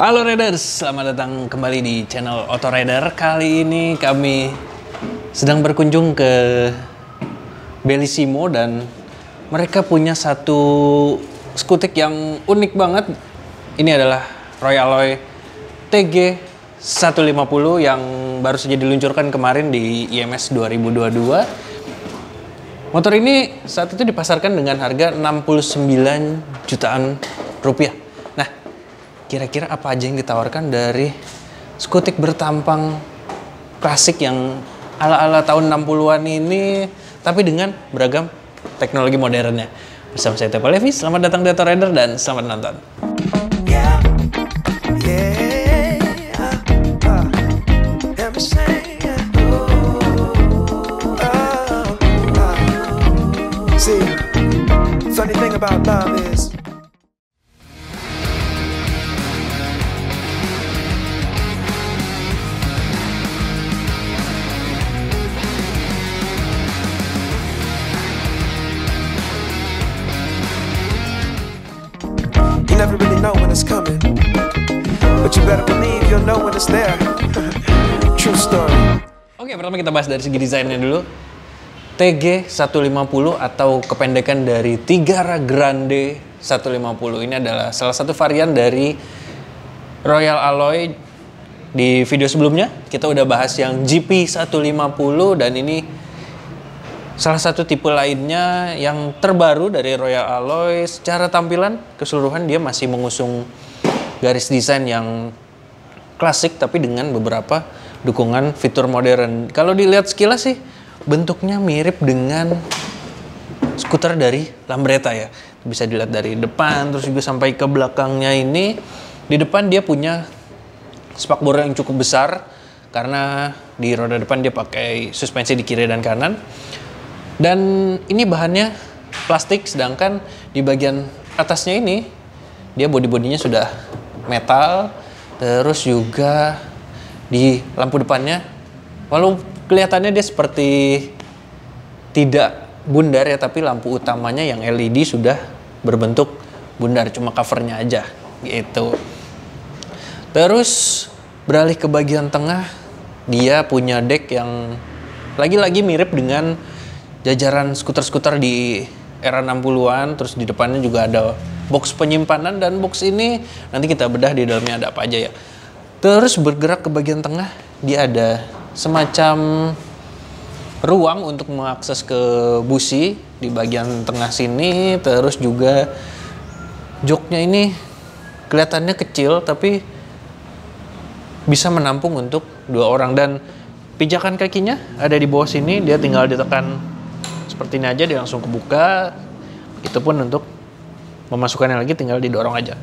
Halo Riders, selamat datang kembali di channel Auto Rider. Kali ini kami sedang berkunjung ke Bellissimo dan mereka punya satu skutik yang unik banget. Ini adalah Royal Alloy TG 150 yang baru saja diluncurkan kemarin di IMS 2022. Motor ini saat itu dipasarkan dengan harga 69 jutaan rupiah. Nah, kira-kira apa aja yang ditawarkan dari skutik bertampang klasik yang ala-ala tahun 60-an ini, tapi dengan beragam teknologi modernnya. Bersama saya Tepa Levi, selamat datang di Auto Rider dan selamat menonton. See, funny thing about love is you never really know when it's coming, but you better believe you'll know when it's there. True story. Oke, pertama kita bahas dari segi desainnya dulu. TG 150 atau kependekan dari Tigara Grande 150. Ini adalah salah satu varian dari Royal Alloy. Di video sebelumnya kita udah bahas yang GP 150 dan ini salah satu tipe lainnya yang terbaru dari Royal Alloy. Secara tampilan keseluruhan dia masih mengusung garis desain yang klasik tapi dengan beberapa dukungan fitur modern. Kalau dilihat sekilas sih bentuknya mirip dengan skuter dari Lambretta ya. Bisa dilihat dari depan terus juga sampai ke belakangnya ini. Di depan dia punya spakbor yang cukup besar karena di roda depan dia pakai suspensi di kiri dan kanan. Dan ini bahannya plastik, sedangkan di bagian atasnya ini dia bodi-bodinya sudah metal. Terus juga di lampu depannya, walau kelihatannya dia seperti tidak bundar ya, tapi lampu utamanya yang LED sudah berbentuk bundar, cuma covernya aja gitu. Terus beralih ke bagian tengah, dia punya deck yang lagi-lagi mirip dengan jajaran skuter-skuter di era 60-an. Terus di depannya juga ada box penyimpanan, dan box ini nanti kita bedah di dalamnya ada apa aja ya. Terus bergerak ke bagian tengah, dia ada semacam ruang untuk mengakses ke busi di bagian tengah sini. Terus juga joknya ini kelihatannya kecil tapi bisa menampung untuk 2 orang, dan pijakan kakinya ada di bawah sini. Dia tinggal ditekan seperti ini aja, dia langsung kebuka. Itu pun untuk memasukkannya lagi tinggal didorong aja.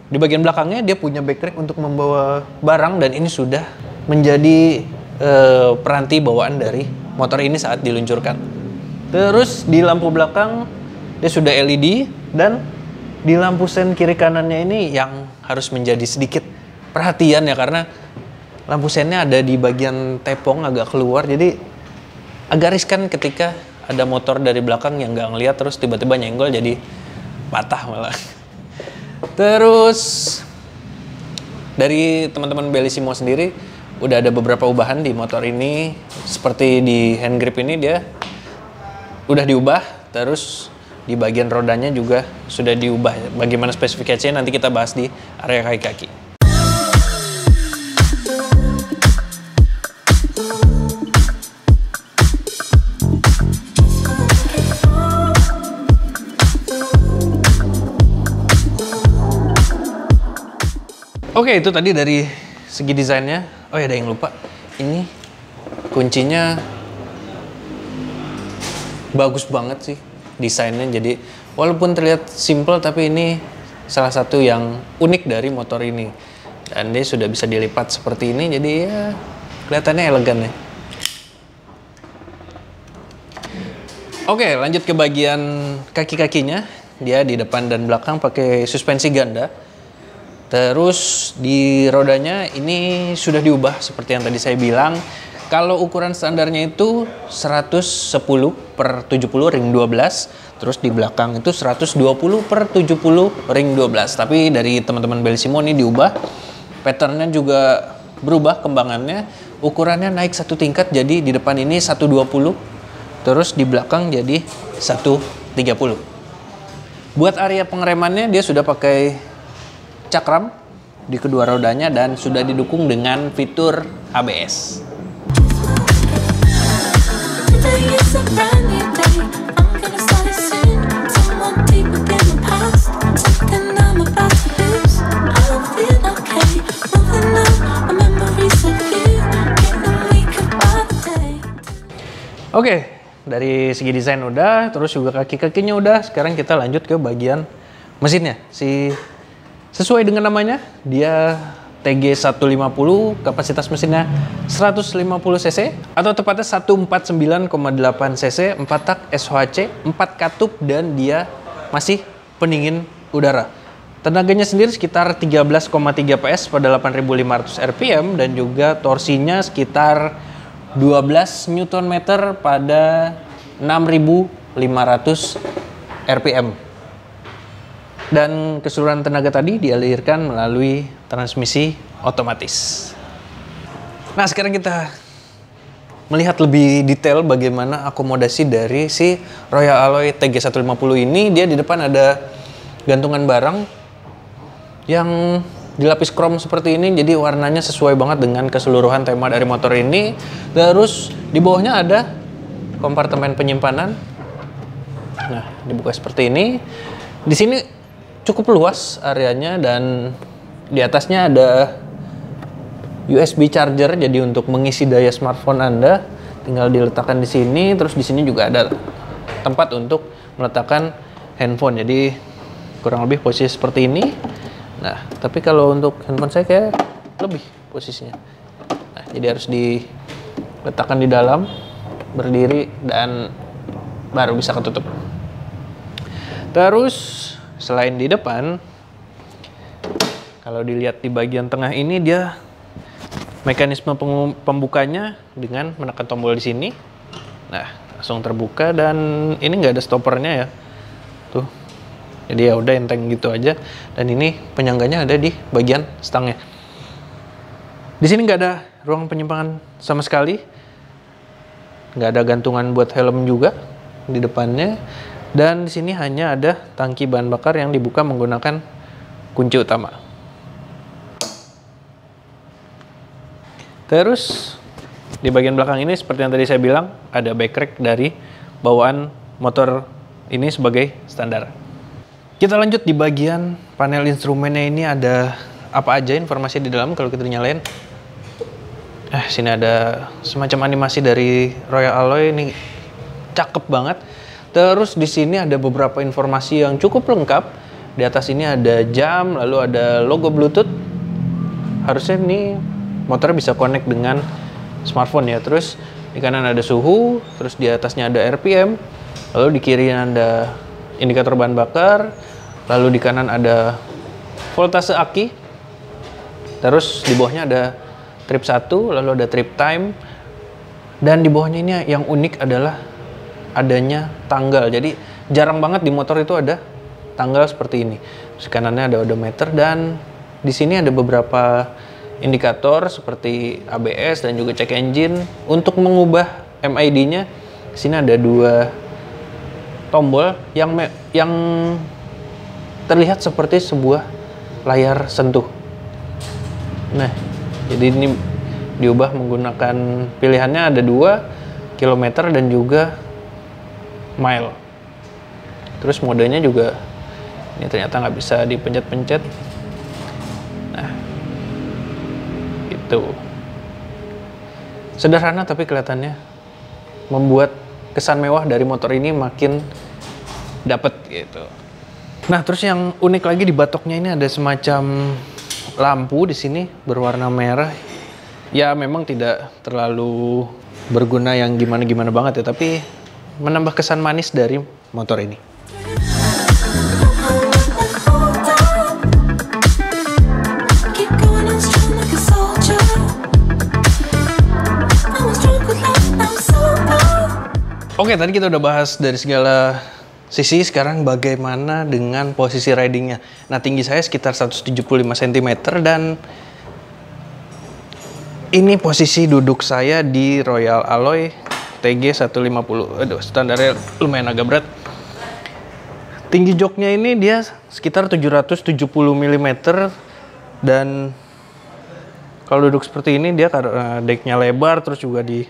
Di bagian belakangnya dia punya backrack untuk membawa barang, dan ini sudah menjadi peranti bawaan dari motor ini saat diluncurkan. Terus di lampu belakang dia sudah LED, dan di lampu sen kiri kanannya ini yang harus menjadi sedikit perhatian ya, karena lampu sennya ada di bagian tepong agak keluar, jadi agak riskan ketika ada motor dari belakang yang nggak ngeliat terus tiba-tiba nyenggol jadi patah malah. Terus dari teman-teman Bellissimo sendiri udah ada beberapa ubahan di motor ini. Seperti di hand grip ini dia udah diubah, terus di bagian rodanya juga sudah diubah. Bagaimana spesifikasinya nanti kita bahas di area kaki-kaki. Oke, itu tadi dari segi desainnya. Oh ya, ada yang lupa. Ini kuncinya bagus banget sih desainnya. Jadi walaupun terlihat simple, tapi ini salah satu yang unik dari motor ini. Dan dia sudah bisa dilipat seperti ini, jadi ya kelihatannya elegan ya. Oke, lanjut ke bagian kaki-kakinya. Dia di depan dan belakang pakai suspensi ganda. Terus di rodanya ini sudah diubah seperti yang tadi saya bilang. Kalau ukuran standarnya itu 110/70 ring 12. Terus di belakang itu 120/70 ring 12. Tapi dari teman-teman Bellissimo ini diubah. Patternnya juga berubah kembangannya. Ukurannya naik satu tingkat, jadi di depan ini 120. Terus di belakang jadi 130. Buat area pengeremannya dia sudah pakai cakram di kedua rodanya dan sudah didukung dengan fitur ABS. Oke, dari segi desain udah, terus juga kaki-kakinya udah. Sekarang kita lanjut ke bagian mesinnya. Sesuai dengan namanya, dia TG150, kapasitas mesinnya 150 cc atau tepatnya 149,8 cc, 4 tak SHC, 4 katup dan dia masih pendingin udara. Tenaganya sendiri sekitar 13,3 PS pada 8.500 rpm dan juga torsinya sekitar 12 Nm pada 6.500 rpm. Dan keseluruhan tenaga tadi dialirkan melalui transmisi otomatis. Nah, sekarang kita melihat lebih detail bagaimana akomodasi dari si Royal Alloy TG150 ini. Dia di depan ada gantungan barang yang dilapis krom seperti ini, jadi warnanya sesuai banget dengan keseluruhan tema dari motor ini. Terus di bawahnya ada kompartemen penyimpanan. Nah, dibuka seperti ini. Di sini cukup luas areanya dan di atasnya ada USB charger, jadi untuk mengisi daya smartphone Anda tinggal diletakkan di sini. Terus di sini juga ada tempat untuk meletakkan handphone. Jadi kurang lebih posisi seperti ini. Nah, tapi kalau untuk handphone saya kayak lebih posisinya. Nah, jadi harus diletakkan di dalam, berdiri, dan baru bisa ketutup. Terus, selain di depan, kalau dilihat di bagian tengah ini, dia mekanisme pembukanya dengan menekan tombol di sini. Nah, langsung terbuka dan ini nggak ada stoppernya ya. Tuh. Jadi ya udah enteng gitu aja. Dan ini penyangganya ada di bagian stangnya. Di sini nggak ada ruang penyimpangan sama sekali. Nggak ada gantungan buat helm juga di depannya. Dan di sini hanya ada tangki bahan bakar yang dibuka menggunakan kunci utama. Terus di bagian belakang ini seperti yang tadi saya bilang, ada backrack dari bawaan motor ini sebagai standar. Kita lanjut di bagian panel instrumennya. Ini ada apa aja informasi di dalam kalau kita nyalain. Sini ada semacam animasi dari Royal Alloy, ini cakep banget. Terus di sini ada beberapa informasi yang cukup lengkap. Di atas ini ada jam, lalu ada logo Bluetooth. Harusnya ini motor bisa connect dengan smartphone ya. Terus di kanan ada suhu, terus di atasnya ada RPM, lalu di kiri ada indikator bahan bakar, lalu di kanan ada voltase aki, terus di bawahnya ada trip 1, lalu ada trip time, dan di bawahnya ini yang unik adalah adanya tanggal. Jadi jarang banget di motor itu ada tanggal seperti ini. Terus kanannya ada odometer dan di sini ada beberapa indikator seperti ABS dan juga check engine. Untuk mengubah MID-nya, di sini ada 2 tombol yang terlihat seperti sebuah layar sentuh. Nah, jadi ini diubah menggunakan pilihannya ada 2 kilometer dan juga mile. Terus modenya juga ini ternyata nggak bisa dipencet-pencet. Nah, itu sederhana tapi kelihatannya membuat kesan mewah dari motor ini makin dapet gitu. Nah, terus yang unik lagi di batoknya ini ada semacam lampu di sini berwarna merah. Ya memang tidak terlalu berguna yang gimana-gimana banget ya, tapi menambah kesan manis dari motor ini. Oke, tadi kita udah bahas dari segala Sisi sekarang bagaimana dengan posisi ridingnya. Nah, tinggi saya sekitar 175 cm dan ini posisi duduk saya di Royal Alloy TG 150. Aduh, standarnya lumayan agak berat. Tinggi joknya ini dia sekitar 770 mm dan kalau duduk seperti ini dia karena decknya lebar, terus juga di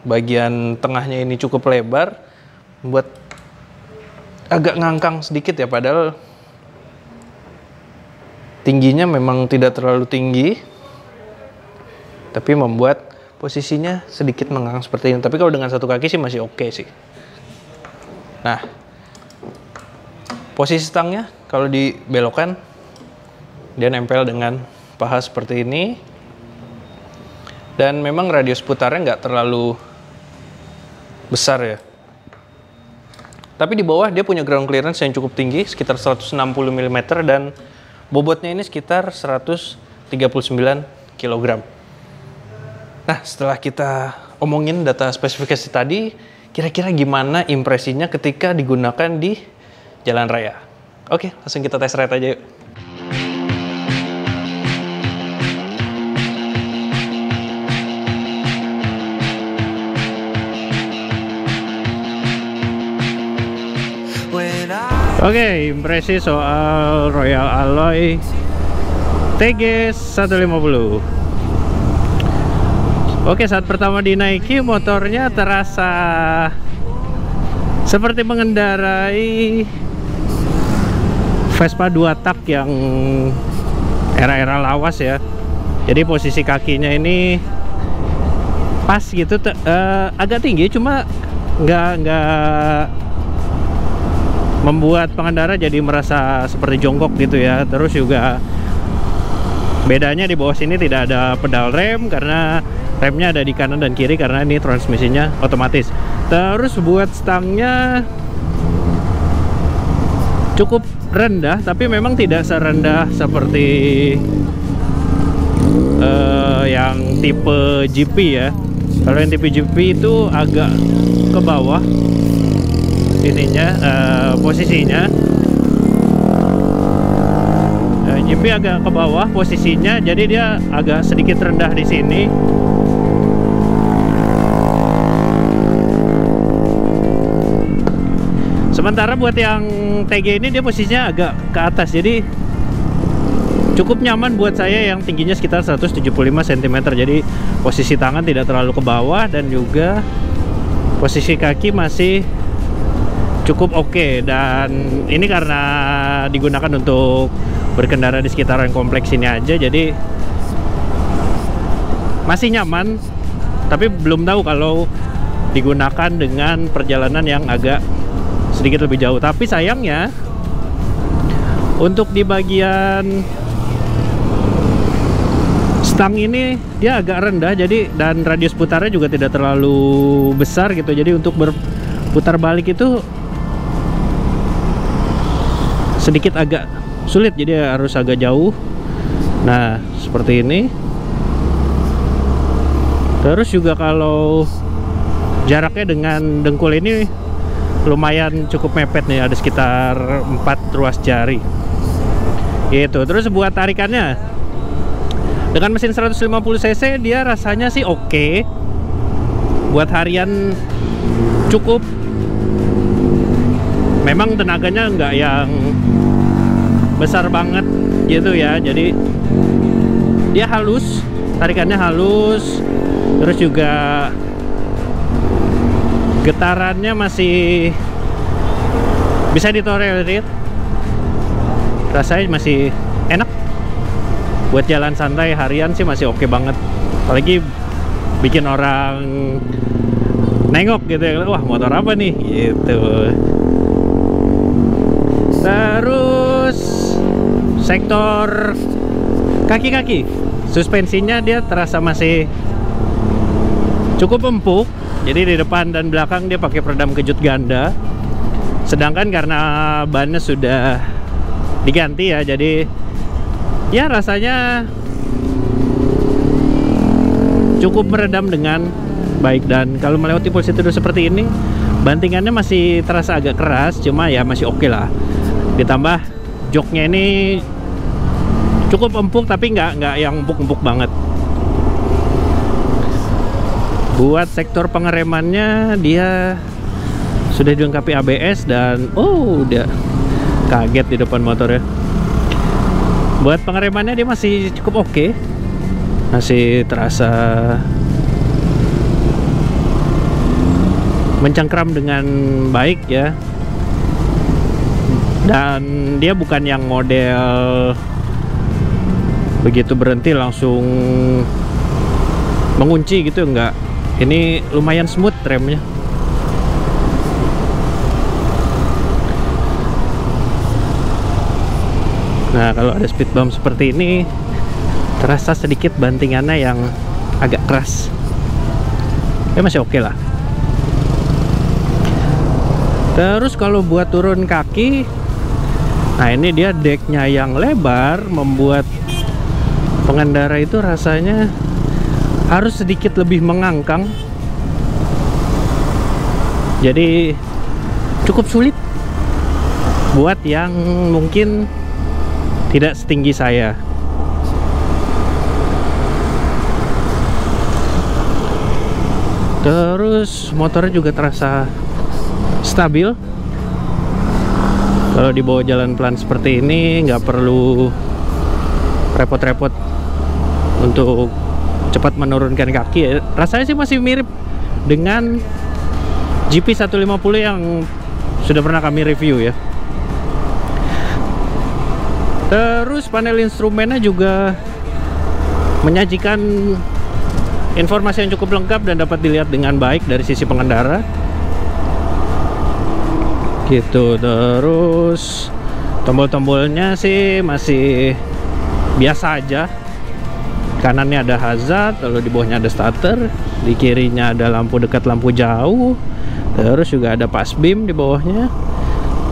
bagian tengahnya ini cukup lebar, buat agak ngangkang sedikit ya, padahal tingginya memang tidak terlalu tinggi, tapi membuat posisinya sedikit mengangkang seperti ini. Tapi kalau dengan satu kaki sih masih oke sih. Nah, posisi stangnya kalau dibelokkan dia nempel dengan paha seperti ini, dan memang radius putarnya nggak terlalu besar ya. Tapi di bawah dia punya ground clearance yang cukup tinggi, sekitar 160 mm, dan bobotnya ini sekitar 139 kg. Nah, setelah kita omongin data spesifikasi tadi, kira-kira gimana impresinya ketika digunakan di jalan raya? Oke, langsung kita tes ride aja yuk. Oke, impresi soal Royal Alloy TG 150. Oke, saat pertama dinaiki motornya terasa seperti mengendarai Vespa 2 tak yang era-era lawas ya. Jadi posisi kakinya ini pas gitu, agak tinggi, cuma nggak membuat pengendara jadi merasa seperti jongkok gitu ya. Terus juga bedanya di bawah sini tidak ada pedal rem, karena remnya ada di kanan dan kiri karena ini transmisinya otomatis. Terus buat stangnya cukup rendah, tapi memang tidak serendah seperti yang tipe GP ya. Kalau yang tipe GP itu agak ke bawah ininya, posisinya. GP agak ke bawah posisinya, jadi dia agak sedikit rendah di sini. Sementara buat yang TG ini dia posisinya agak ke atas, jadi cukup nyaman buat saya yang tingginya sekitar 175 cm. Jadi posisi tangan tidak terlalu ke bawah, dan juga posisi kaki masih cukup oke. Dan ini karena digunakan untuk berkendara di sekitaran kompleks ini aja, jadi masih nyaman. Tapi belum tahu kalau digunakan dengan perjalanan yang agak sedikit lebih jauh. Tapi sayangnya untuk di bagian stang ini dia agak rendah, jadi, dan radius putarnya juga tidak terlalu besar gitu. Jadi untuk berputar balik itu sedikit agak sulit, jadi harus agak jauh. Nah, seperti ini. Terus juga kalau jaraknya dengan dengkul ini lumayan cukup mepet nih, ada sekitar 4 ruas jari gitu. Terus buat tarikannya dengan mesin 150 cc dia rasanya sih oke. Buat harian cukup. Memang tenaganya nggak yang besar banget gitu ya, jadi dia halus, tarikannya halus. Terus juga getarannya masih bisa ditolerir, rasanya masih enak. Buat jalan santai harian sih masih oke banget, apalagi bikin orang nengok gitu ya, wah motor apa nih gitu. Terus sektor kaki-kaki, suspensinya dia terasa masih cukup empuk. Jadi di depan dan belakang dia pakai peredam kejut ganda. Sedangkan karena bannya sudah diganti ya, jadi ya rasanya cukup meredam dengan baik. Dan kalau melewati posisi tidur seperti ini, Bantingannya masih terasa agak keras, cuma ya masih oke lah. Ditambah joknya ini cukup empuk, tapi nggak yang empuk-empuk banget. Buat sektor pengeremannya dia sudah dilengkapi ABS dan udah kaget di depan motornya. Buat pengeremannya dia masih cukup oke, masih terasa mencengkram dengan baik ya. Dan dia bukan yang model begitu berhenti langsung mengunci gitu, enggak. Ini lumayan smooth remnya. Nah, kalau ada speed bump seperti ini terasa sedikit bantingannya yang agak keras. Masih oke lah. Terus kalau buat turun kaki, nah ini dia decknya yang lebar membuat pengendara itu rasanya harus sedikit lebih mengangkang. Jadi cukup sulit buat yang mungkin tidak setinggi saya. Terus motornya juga terasa stabil. Kalau dibawa jalan pelan seperti ini nggak perlu repot-repot untuk cepat menurunkan kaki. Rasanya sih masih mirip dengan GP150 yang sudah pernah kami review ya. Terus panel instrumennya juga menyajikan informasi yang cukup lengkap dan dapat dilihat dengan baik dari sisi pengendara gitu. Terus tombol-tombolnya sih masih biasa aja. Kanannya ada hazard, lalu di bawahnya ada starter, di kirinya ada lampu dekat, lampu jauh, terus juga ada pass beam di bawahnya,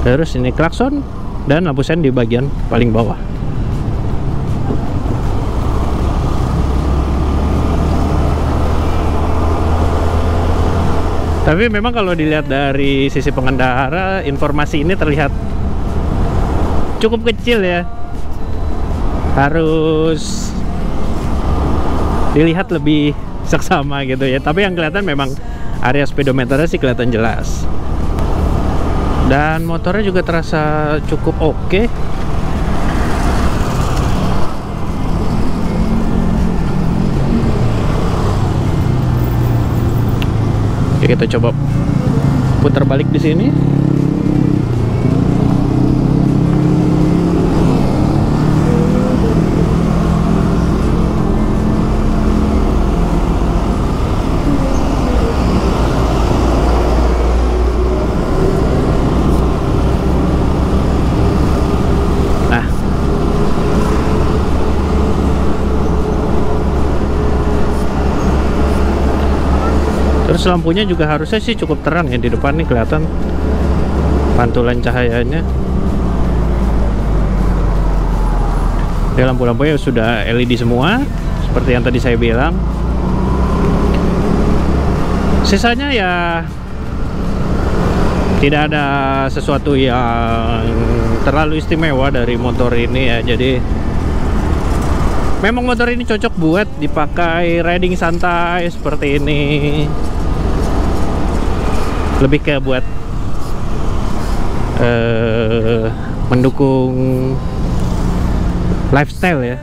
terus ini klakson dan lampu sen di bagian paling bawah. Tapi memang kalau dilihat dari sisi pengendara, informasi ini terlihat cukup kecil ya. Harus dilihat lebih seksama gitu ya. Tapi yang kelihatan memang area speedometernya sih kelihatan jelas. Dan motornya juga terasa cukup oke. Oke, kita coba putar balik di sini. Terus lampunya juga harusnya sih cukup terang ya, di depan nih kelihatan pantulan cahayanya. Ya, lampu-lampunya sudah LED semua seperti yang tadi saya bilang. Sisanya ya tidak ada sesuatu yang terlalu istimewa dari motor ini ya. Jadi memang motor ini cocok buat dipakai riding santai seperti ini. Lebih ke buat mendukung lifestyle ya.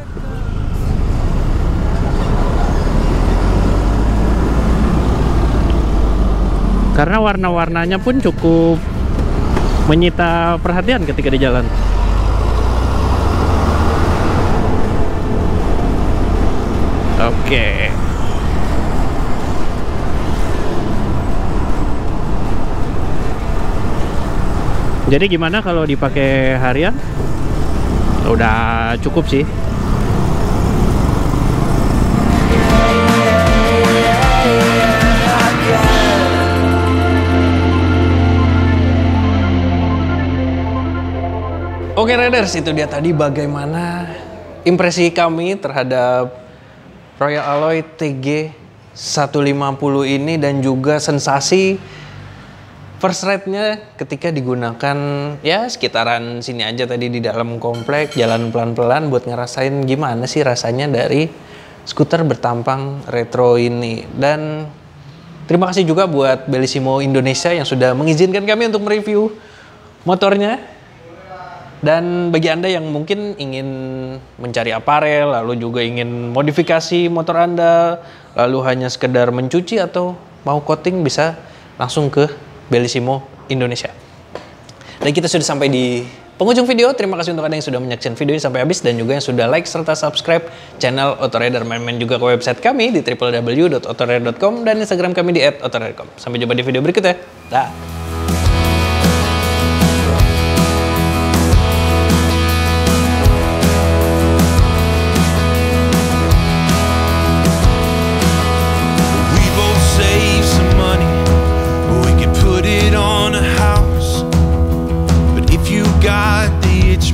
Karena warna-warnanya pun cukup menyita perhatian ketika di jalan. Oke. Jadi gimana kalau dipakai harian? Udah cukup sih. Oke Riders, itu dia tadi bagaimana impresi kami terhadap Royal Alloy TG 150 ini dan juga sensasi first ride-nya ketika digunakan ya sekitaran sini aja tadi di dalam komplek, jalan pelan-pelan buat ngerasain gimana sih rasanya dari skuter bertampang retro ini. Dan terima kasih juga buat Bellissimo Indonesia yang sudah mengizinkan kami untuk mereview motornya. Dan bagi Anda yang mungkin ingin mencari aparel, lalu juga ingin modifikasi motor Anda, lalu hanya sekedar mencuci atau mau coating, bisa langsung ke Bellissimo Indonesia. Dan kita sudah sampai di penghujung video. Terima kasih untuk Anda yang sudah menyaksikan video ini sampai habis dan juga yang sudah like serta subscribe channel Autorider. Main-main juga ke website kami di www.autorider.com dan Instagram kami di @autorider.com. Sampai jumpa di video berikutnya. Dah.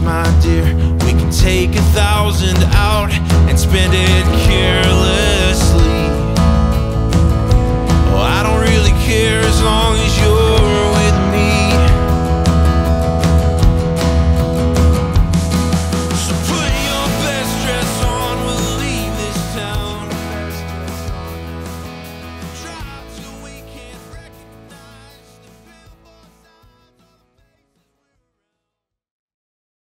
My dear, we can take 1,000 out and spend it careless.